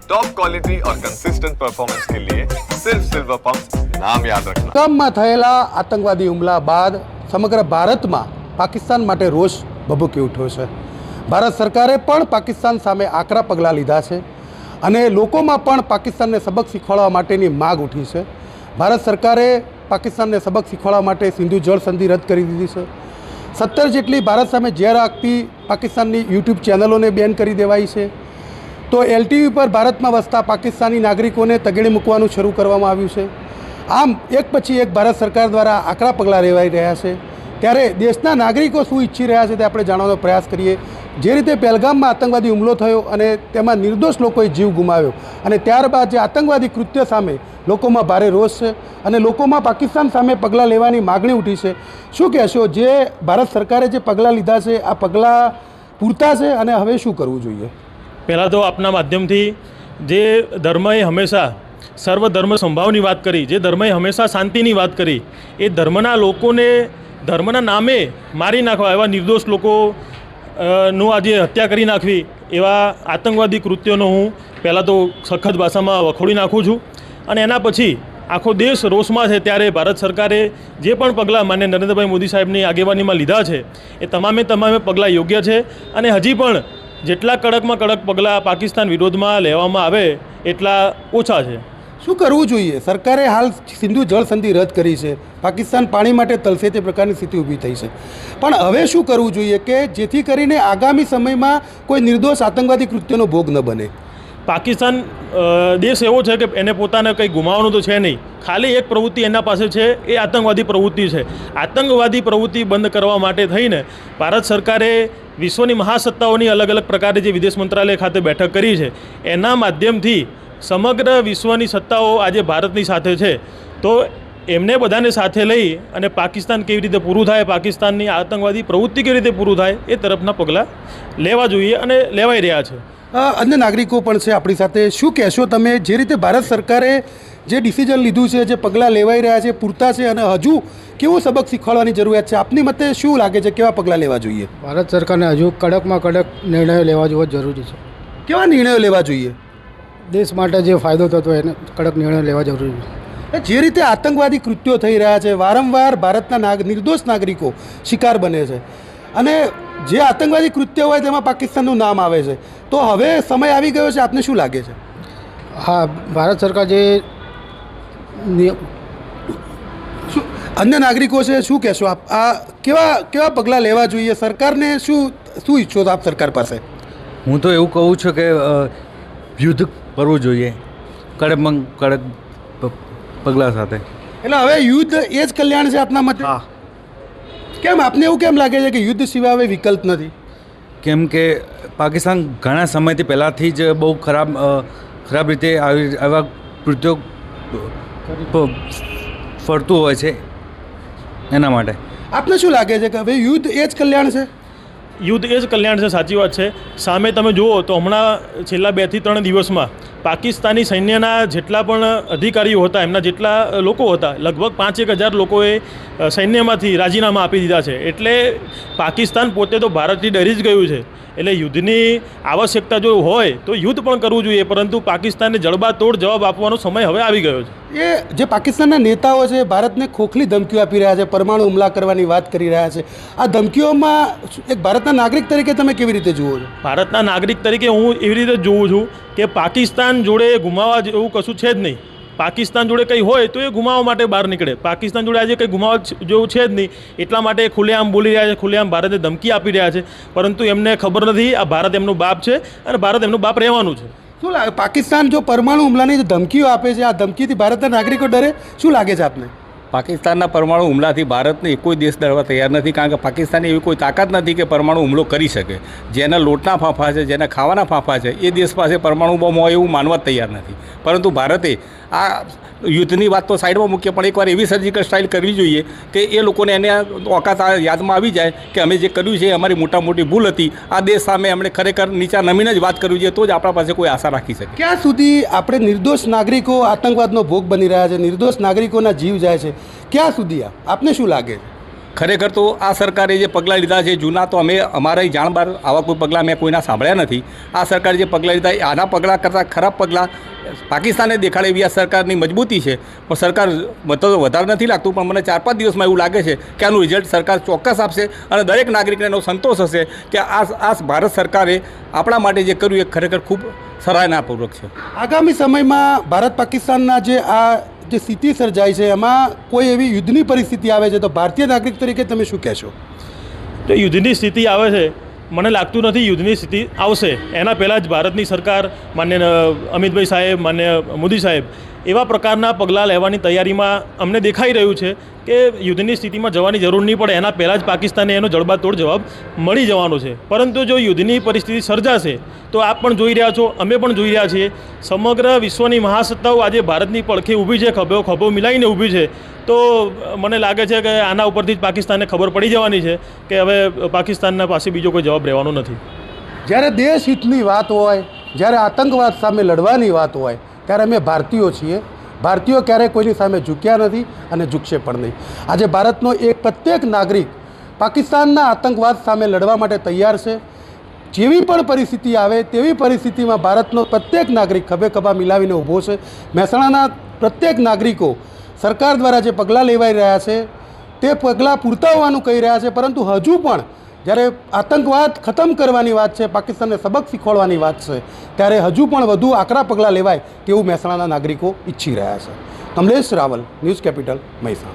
Top quality और consistent performance के लिए सिर्फ सिल्वर पंप नाम याद रखना। આસામમાં થયેલા આતંકવાદી હુમલા બાદ સમગ્ર ભારતમાં પાકિસ્તાન માટે રોષ ભભૂકી ઉઠ્યો છે। ભારત સરકારે પણ પાકિસ્તાન સામે આકરા પગલાં લીધા છે અને લોકોમાં પણ પાકિસ્તાનને સબક શીખવાડવા માટેની માગ ઉઠી છે। ભારત સરકારે પાકિસ્તાનને સબક શીખવાડવા માટે સિંધુ જળ સંધિ રદ કરી દીધી છે। 17 જેટલી ભારત સામે ઝેર આપતી પાકિસ્તાનની યુટ્યુબ ચેનલોને બેન કરી દેવાઈ છે। તો LTV પર ભારતમાં વસતા પાકિસ્તાની નાગરિકોને તગેડી મૂકવાનું શરૂ કરવામાં આવ્યું છે। આમ એક પછી એક ભારત સરકાર દ્વારા આકરા પગલાં લેવાઈ રહ્યા છે। ત્યારે દેશના નાગરિકો શું ઈચ્છી રહ્યા છે તે આપણે જાણવાનો પ્રયાસ કરીએ। જે રીતે પહેલગામમાં આતંકવાદી હુમલો થયો અને તેમાં નિર્દોષ લોકોએ જીવ ગુમાવ્યો અને ત્યારબાદ જે આતંકવાદી કૃત્ય સામે લોકોમાં ભારે રોષ છે અને લોકોમાં પાકિસ્તાન સામે પગલાં લેવાની માગણી ઉઠી છે। શું કહેશો, જે ભારત સરકારે જે પગલાં લીધા છે આ પગલાં પૂરતા છે અને હવે શું કરવું જોઈએ? પહેલાં તો આપના માધ્યમથી જે ધર્મએ હંમેશા સર્વધર્મ સંભાવની વાત કરી, જે ધર્મએ હંમેશા શાંતિની વાત કરી, એ ધર્મના લોકોને ધર્મના નામે મારી નાખવા, એવા નિર્દોષ લોકોનું આજે હત્યા કરી નાખવી, એવા આતંકવાદી કૃત્યોનો હું પહેલાં તો સખત ભાષામાં વખોડી નાખું છું। અને એના પછી આખો દેશ રોષમાં છે। ત્યારે ભારત સરકારે જે પણ પગલાં માન્ય નરેન્દ્રભાઈ મોદી સાહેબની આગેવાનીમાં લીધા છે એ તમામે પગલાં યોગ્ય છે અને હજી પણ જેટલા કડકમાં કડક પગલાં પાકિસ્તાન વિરોધમાં લેવામાં આવે એટલા ઓછા છે। શું કરવું જોઈએ? સરકારે હાલ સિંધુ જળ સંધિ રદ કરી છે, પાકિસ્તાન પાણી માટે તલસે તે પ્રકારની સ્થિતિ ઊભી થઈ છે, પણ હવે શું કરવું જોઈએ કે જેથી કરીને આગામી સમયમાં કોઈ નિર્દોષ આતંકવાદી કૃત્યનો ભોગ ન બને? પાકિસ્તાન દેશ એવો છે કે એને પોતાને કંઈ ગુમાવવાનું તો છે નહીં, ખાલી એક પ્રવૃત્તિ એના પાસે છે, એ આતંકવાદી પ્રવૃત્તિ છે। આતંકવાદી પ્રવૃત્તિ બંધ કરવા માટે થઈને ભારત સરકારે વિશ્વની મહાસત્તાઓની અલગ અલગ પ્રકારે જે વિદેશ મંત્રાલય ખાતે બેઠક કરી છે, એના માધ્યમથી સમગ્ર વિશ્વની સત્તાઓ આજે ભારતની સાથે છે। તો એમને બધાને સાથે લઈ અને પાકિસ્તાન કેવી રીતે પૂરું થાય, પાકિસ્તાનની આતંકવાદી પ્રવૃત્તિ કેવી રીતે પૂરું થાય એ તરફના પગલાં લેવા જોઈએ અને લેવાઈ રહ્યા છે। અન્ય નાગરિકો પણ છે આપણી સાથે। શું કહેશો તમે, જે રીતે ભારત સરકારે જે ડિસિઝન લીધું છે, જે પગલાં લેવાઈ રહ્યા છે, પૂરતા છે અને હજુ કેવો સબક શીખવાડવાની જરૂરિયાત છે? આપની મતે શું લાગે છે, કેવા પગલાં લેવા જોઈએ? ભારત સરકારને હજુ કડકમાં કડક નિર્ણયો લેવા જેવો જરૂરી છે। કેવા નિર્ણયો લેવા જોઈએ? દેશ માટે જે ફાયદો થતો એને કડક નિર્ણયો લેવા જરૂરી છે। જે રીતે આતંકવાદી કૃત્યો થઈ રહ્યા છે, વારંવાર ભારતના નિર્દોષ નાગરિકો શિકાર બને છે અને જે આતંકવાદી કૃત્ય હોય તેમાં પાકિસ્તાનનું નામ આવે છે, તો હવે સમય આવી ગયો છે, આપને શું લાગે છે? હા, ભારત સરકાર જે અન્ય નાગરિકો છે, શું કહેશો આપ? આ કેવા પગલાં લેવા જોઈએ? સરકારને શું ઈચ્છો છો આપ સરકાર પાસે? હું તો એવું કહું છું કે યુદ્ધ કરવું જોઈએ કડકમાં કડક પગલાં સાથે। એટલે હવે યુદ્ધ એ જ કલ્યાણ છે આપના મતે? હા। કેમ આપને એવું કેમ લાગે છે કે યુદ્ધ સિવાય હવે વિકલ્પ નથી? કેમ કે પાકિસ્તાન ઘણા સમયથી પહેલાંથી જ બહુ ખરાબ રીતે આવા કૃત્યો ફરતું હોય છે, એના માટે। આપને શું લાગે છે કે હવે યુદ્ધ એ જ કલ્યાણ છે? યુદ્ધ એ જ કલ્યાણ છે, સાચી વાત છે। સામે તમે જુઓ તો હમણાં છેલ્લા 2 થી 3 દિવસમાં પાકિસ્તાની સૈન્યના જેટલા પણ અધિકારીઓ હતા, એમના જેટલા લોકો હતા, લગભગ 5-1000 લોકોએ સૈન્યમાંથી રાજીનામા આપી દીધા છે। એટલે પાકિસ્તાન પોતે તો ભારતથી ડરી જ ગયું છે। એટલે યુદ્ધની આવશ્યકતા જો હોય તો યુદ્ધ પણ કરવું જોઈએ, પરંતુ પાકિસ્તાનને જડબાતોડ જવાબ આપવાનો સમય હવે આવી ગયો છે। એ જે પાકિસ્તાનના નેતાઓ છે ભારતને ખોખલી ધમકીઓ આપી રહ્યા છે, પરમાણુ હુમલા કરવાની વાત કરી રહ્યા છે, આ ધમકીઓમાં એક ભારતના નાગરિક તરીકે તમે કેવી રીતે જુઓ છો? ભારતના નાગરિક તરીકે હું એવી રીતે જોઉં છું કે પાકિસ્તાન જોડે ગુમાવવા જેવું કશું છે જ નહીં। પાકિસ્તાન જોડે કંઈ હોય તો એ ગુમાવવા માટે બહાર નીકળે। પાકિસ્તાન જોડે આજે કંઈ ગુમાવવા જેવું છે જ નહીં, એટલા માટે ખુલ્લેઆમ બોલી રહ્યા છે, ખુલ્લેઆમ ભારતને ધમકી આપી રહ્યા છે, પરંતુ એમને ખબર નથી આ ભારત એમનું બાપ છે અને ભારત એમનું બાપ રહેવાનું છે। શું લાગે, પાકિસ્તાન જો પરમાણુ હુમલાની જે ધમકીઓ આપે છે, આ ધમકીથી ભારતના નાગરિકો ડરે? શું લાગે છે આપને? પાકિસ્તાનના પરમાણુ હુમલાથી ભારતને કોઈ દેશ ડરવા તૈયાર નથી, કારણ કે પાકિસ્તાનની એવી કોઈ તાકાત નથી કે પરમાણુ હુમલો કરી શકે। જેના લોટના ફાંફા છે, જેના ખાવાના ફાંફા છે, એ દેશ પાસે પરમાણુ બોમ્બ હોય એવું માનવા તૈયાર નથી। પરંતુ ભારતે આ યુદ્ધની વાત તો સાઈડમાં મૂકીએ, પણ એકવાર એવી સર્જિકલ સ્ટ્રાઇક કરવી જોઈએ કે એ લોકોને એને ઓકાત યાદમાં આવી જાય કે અમે જે કર્યું છે એ અમારી મોટી ભૂલ હતી। આ દેશ સામે એમણે ખરેખર નીચા નમીને જ વાત કરવી જોઈએ, તો જ આપણા પાસે કોઈ આશા રાખી શકે। ક્યાં સુધી આપણે નિર્દોષ નાગરિકો આતંકવાદનો ભોગ બની રહ્યા છે, નિર્દોષ નાગરિકોના જીવ જાય છે, ક્યાં સુધી આપને શું લાગે છે? ખરેખર તો આ સરકારે જે પગલાં લીધા છે જૂના તો અમે અમારા જાણ બહાર આવા કોઈ પગલાં મેં કોઈના સાંભળ્યા નથી. આ સરકારે જે પગલાં લીધા આના પગલાં કરતાં ખરાબ પગલાં પાકિસ્તાને દેખાડે એવી આ સરકારની મજબૂતી છે. પણ સરકાર તો વધારે નથી લાગતું, પણ મને 4-5 દિવસમાં એવું લાગે છે કે આનું રિઝલ્ટ સરકાર ચોક્કસ આપશે અને દરેક નાગરિકને એનો સંતોષ હશે કે આ ભારત સરકારે આપણા માટે જે કર્યું એ ખરેખર ખૂબ સરાહનાપૂર્વક છે. આગામી સમયમાં ભારત પાકિસ્તાનના જે સ્થિતિ સર્જાય છે એમાં કોઈ એવી યુદ્ધની પરિસ્થિતિ આવે છે તો ભારતીય નાગરિક તરીકે તમે શું કહેશો? તો યુદ્ધની સ્થિતિ આવે છે, મને લાગતું નથી યુદ્ધની સ્થિતિ આવશે. એના પહેલાં જ ભારતની સરકાર, માન્ય અમિતભાઈ સાહેબ, માન્ય મોદી સાહેબ એવા પ્રકારના પગલાં લેવાની તૈયારીમાં અમને દેખાઈ રહ્યું છે કે યુદ્ધની સ્થિતિમાં જવાની જરૂર નહીં પડે. એના પહેલાં જ પાકિસ્તાને એનો જડબાતોડ જવાબ મળી જવાનો છે. પરંતુ જો યુદ્ધની પરિસ્થિતિ સર્જાશે તો આપ પણ જોઈ રહ્યા છો, અમે પણ જોઈ રહ્યા છીએ, સમગ્ર વિશ્વની મહાસત્તાઓ આજે ભારતની પડખે ઊભી છે, ખભો મિલાઈને ઊભી છે. તો મને લાગે છે કે આના ઉપરથી જ પાકિસ્તાનને ખબર પડી જવાની છે કે હવે પાકિસ્તાનના પાસે બીજો કોઈ જવાબ રહેવાનો નથી. જ્યારે દેશ હિતની વાત હોય, જ્યારે આતંકવાદ સામે લડવાની વાત હોય ત્યારે અમે ભારતીયો છીએ. ભારતીયો ક્યારેય કોઈની સામે ઝૂક્યા નથી અને ઝૂકશે પણ નહીં. આજે ભારતનો પ્રત્યેક નાગરિક પાકિસ્તાનના આતંકવાદ સામે લડવા માટે તૈયાર છે. જેવી પણ પરિસ્થિતિ આવે તેવી પરિસ્થિતિમાં ભારતનો પ્રત્યેક નાગરિક ખભે ખભા મિલાવીને ઊભો છે. મહેસાણાના પ્રત્યેક નાગરિકો સરકાર દ્વારા જે પગલાં લેવાઈ રહ્યા છે તે પગલાં પૂરતા હોવાનું કહી રહ્યા છે, પરંતુ હજુ પણ જ્યારે આતંકવાદ ખતમ કરવાની વાત છે, પાકિસ્તાનને સબક શીખવાડવાની વાત છે, ત્યારે હજુ પણ વધુ આકરા પગલાં લેવાય તેવું મહેસાણાના નાગરિકો ઈચ્છી રહ્યા છે. Kamlesh Raval, news capital, Mehsana.